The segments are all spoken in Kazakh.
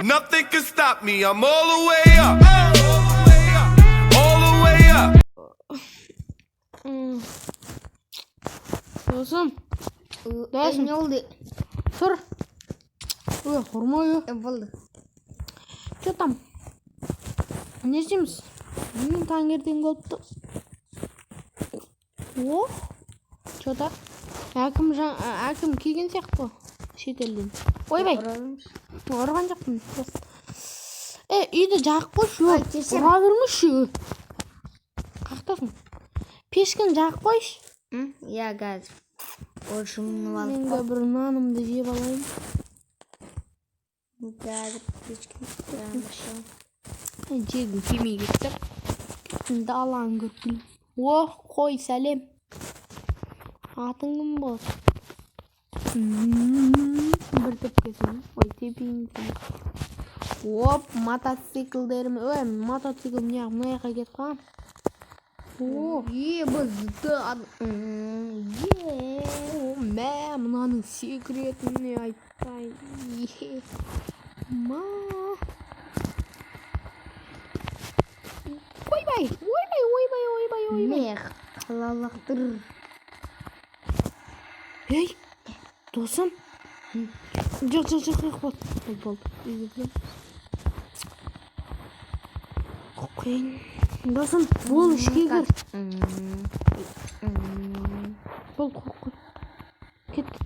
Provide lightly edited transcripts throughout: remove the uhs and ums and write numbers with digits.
Nothing can stop me. I'm all the way up. All the way up. Досым. Досым. Ne oldu? Тұр. Құрмай. Болды. Че там? Не істейміз? Мен таңертең болыпты. О, че-то әкім келген сияқты шетелден. Ойбай. Ұрған жоқпын. Үйді жағып қойшы. Ұра бермеші. Қақтасың? Пешкін жағып қойшы. Ya gaz. Orşumunu alıp. Мен де бір нанымды жеп алайын. Gaz. Жегім келмей кетті. Кімді алаң көріп. О, қой, сәлем. Атың кім болды? Бір тепкесін. Ой, тепейін. Оп, мотоциклдерім. Ой, мотоцикл мына жаққа кетіп қалам. О, Бызды. мә, мынаның секретіне айтпай. Ма. Ойбай. Мех. Лалақтыр. Ей, досым. Жоқ, болды. Қойын. Досым, бол ішке кір. Бол, қой. Кеттік.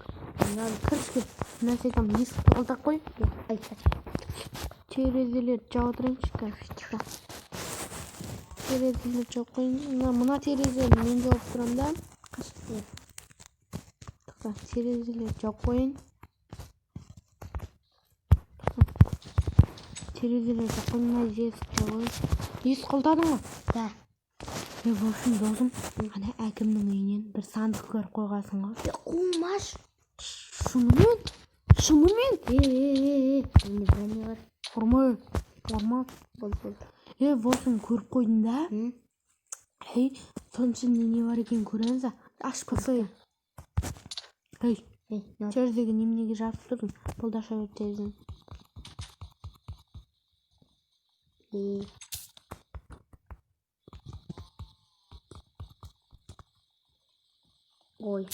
Кіршке. Нәрсе айтам, есікті қылдақ қой. Терезелер жауа тұрайыншы, кәшті. Терезелер жауып қойын. Мына терезелер мен жауып тұрам да. Қашты. Терезелер жауып қойын. Терезелер жауып қойын. Есік жауып қойын. Есік қылдадың ма? Да. В общем, досым, ана әкімнің үйінен бір сандық көріп қойғасың ғой. Қумаш. Шынымен? Önümüzde ne var? Ұрма. Бол. В общем, көріп қойдың да. Соның ішінде не бар екен көріңіз. Ашып қойсайын. Терезеге неменеге жазып тұрдың? Бұл да шабет терезен. Ой.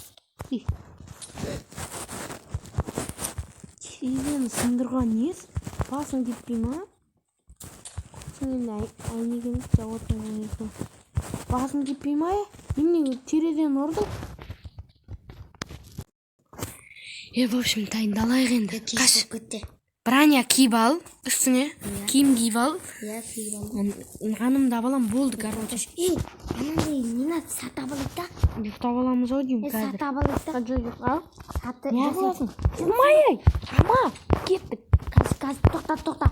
Терезені сындырған нес? Басың кетпей ма? Сен енді әйнегені жауатын ойнайсың. Басың кетпей ма? Немене терезені ұрдың? В общем, дайындалайық енді. Қаш кетті. Броня киіп ал, үстіңе. Киім киіп ал. Я киіп ал. Ғанымды абалам болды, короче. Анандай нені сатап алып та? Ұйықтап аламыз ау деймін қазір. Сатап алып та? Жоқ. Не қыласың? Тұрмай, ама, кеттік. Газ, тоқта.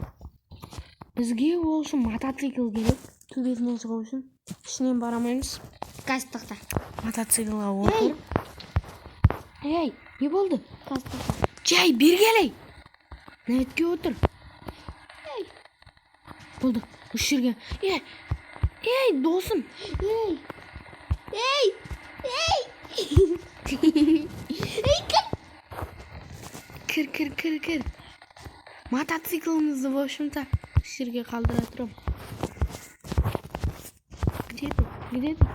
Бізге ол үшін мотоцикл керек. Төбесінен шығу үшін. Ішінен барамаймыз. Газ, тоқта. Мотоциклға отыр. Ей, не болды? Газ, тоқта. Жай, бергелей. Нәтке отыр. Болды, үш жерге. Ей, досым. Ей, Кір. Мотоциклымызды, в общем-то, үш жерге қалдыра тұрам. Где ты?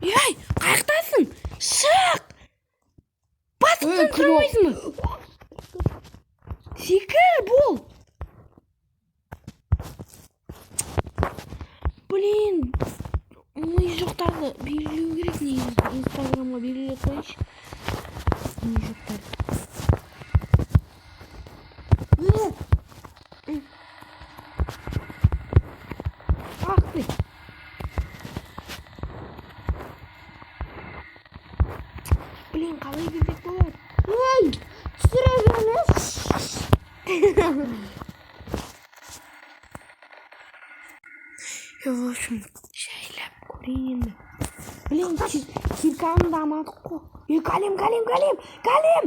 Ей, қаяқтасың? Шық! Басықтан тұрамайсың ба? Секір бол! Блин, мы жоқтарды белгілеу керек негізі. Инстаграмға белгілеп қойшы. Мы жоқтарды. Ақ ты. Блин, қалай бердек болады? ей, түсіре бермес. В общем, жайлап көрейін енді. Блин, кирканы да амадық қой. Калим!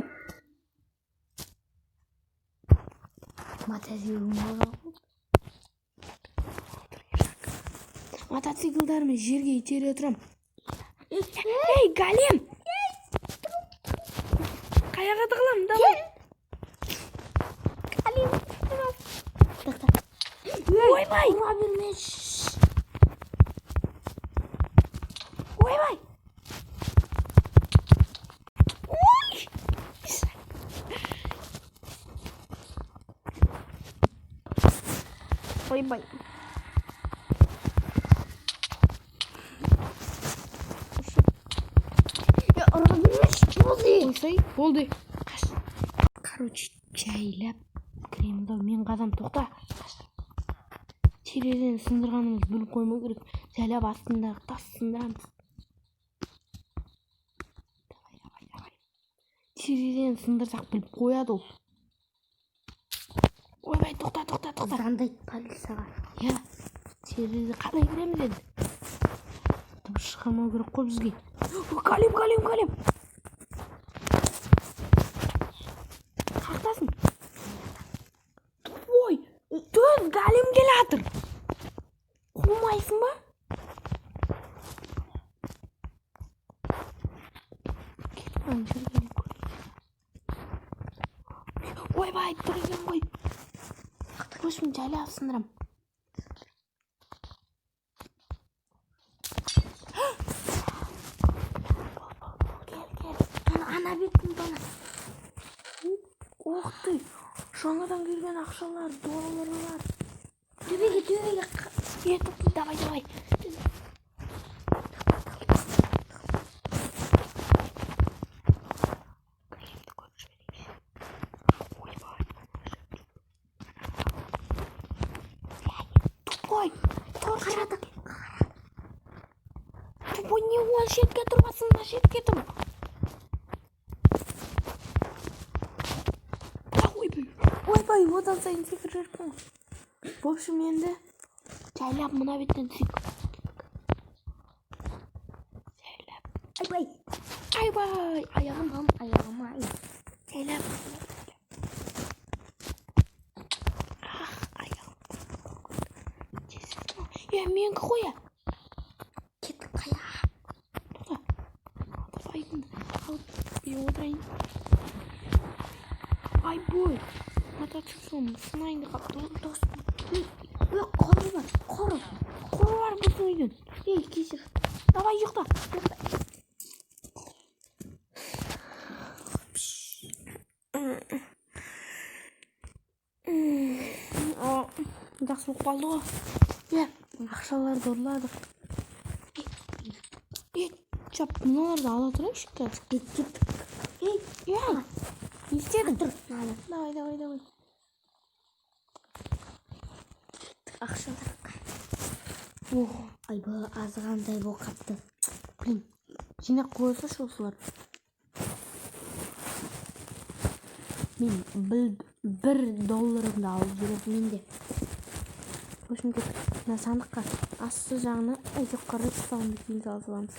Мотоциклдармен жерге итере тұрам. Ей, Галим! Қаяға тығылам, давай! ойбай. Ура берме. Ойбай. Ой. Ойбай. Ya uра берме. Болды. Қойсай, болды. Короче, жайлап кіремін да мен қадам тоқта. Терезені сындырғанымыз біліп қоймау керек. Жайлап астындағы тас сындырамыз. Давай. Терезені сындырсақ біліп қояды ол. Ойбай, тоқта. Звондайды полицияға. Я, терезе қалай кіреміз енді? Дыбыс шығармау керек қой бізге. Калим. Қақтасын. Ой, төз Галим келатыр. Қумайсың ба? Ойбай, тұрген ғой. Көшім жайлап сындырам. Кел. Ана беттің бана. Ох ты, жаңадан келген ақшалар, долларлар. Төбеге. Етіп, давай. Тупой, Қарады. Тупой, не ол шетке тұрмасын, мына шетке тұр. Ойбай, одан сайын секір жүрпін. В общем, енді жайлап мына беттен түсейік. Айбай, аяғым. Жайлап. Аяғым. Менікі қоя. Кеттік қая. Тоқта. Отырайын. Айбой. Мотоциклым сынайынды қапты. Қоры бар. Қоры бар біздің үйден. Ей, кесір. Давай ұйықта. Жақсы болып қалды ғой. Ақшаларды ұрладық. Чап, мыналарды ала тұрайықшы қазір. Кеттік. Не істедің? Тұр. Давай. Ақшалар. Ох, Айбай, азғандай бол қапты. блин, жинақ қойса шосылар. Мен $1 алып жүріп менде. В общем, мына сандыққа асты жағына әйтеуір қарай ұстауымды кейін салып аламыз.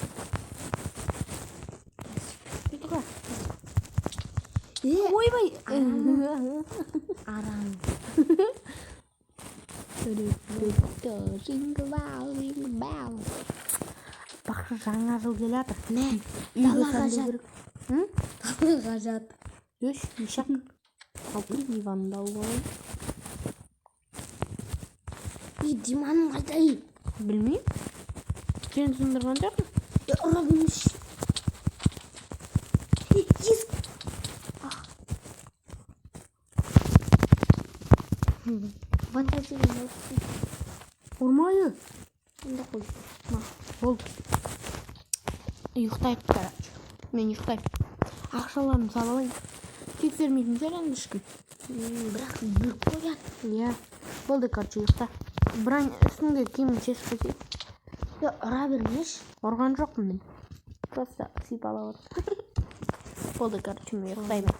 Ойбай! Арам. Бақшы жаңа жыл келатыр. Не? Далаға жат. Далаға жат. Өш, нешақ. Алпын Иванды алып алайын. Диманың қайдай? Білмейм. Сен сындырған жақын. Ұра білмеш. Есік. Фантазияны алып. Ұрмайы. Онда қой. Болды. Ұйықтайық, короче. Мен ұйықтайым. Ақшаларымды салып алайын. Тексермейтін шығар енді ешкім. Бірақ бүліп қояды. Иә. Болды, короче, ұйықта. Брань үстіңгі киімін шешіп қойсайық. Ұра бермеш. Ұрған жоқпын мен. Просто сипалап отыр. Болды, короче, мен ұйықтаймын.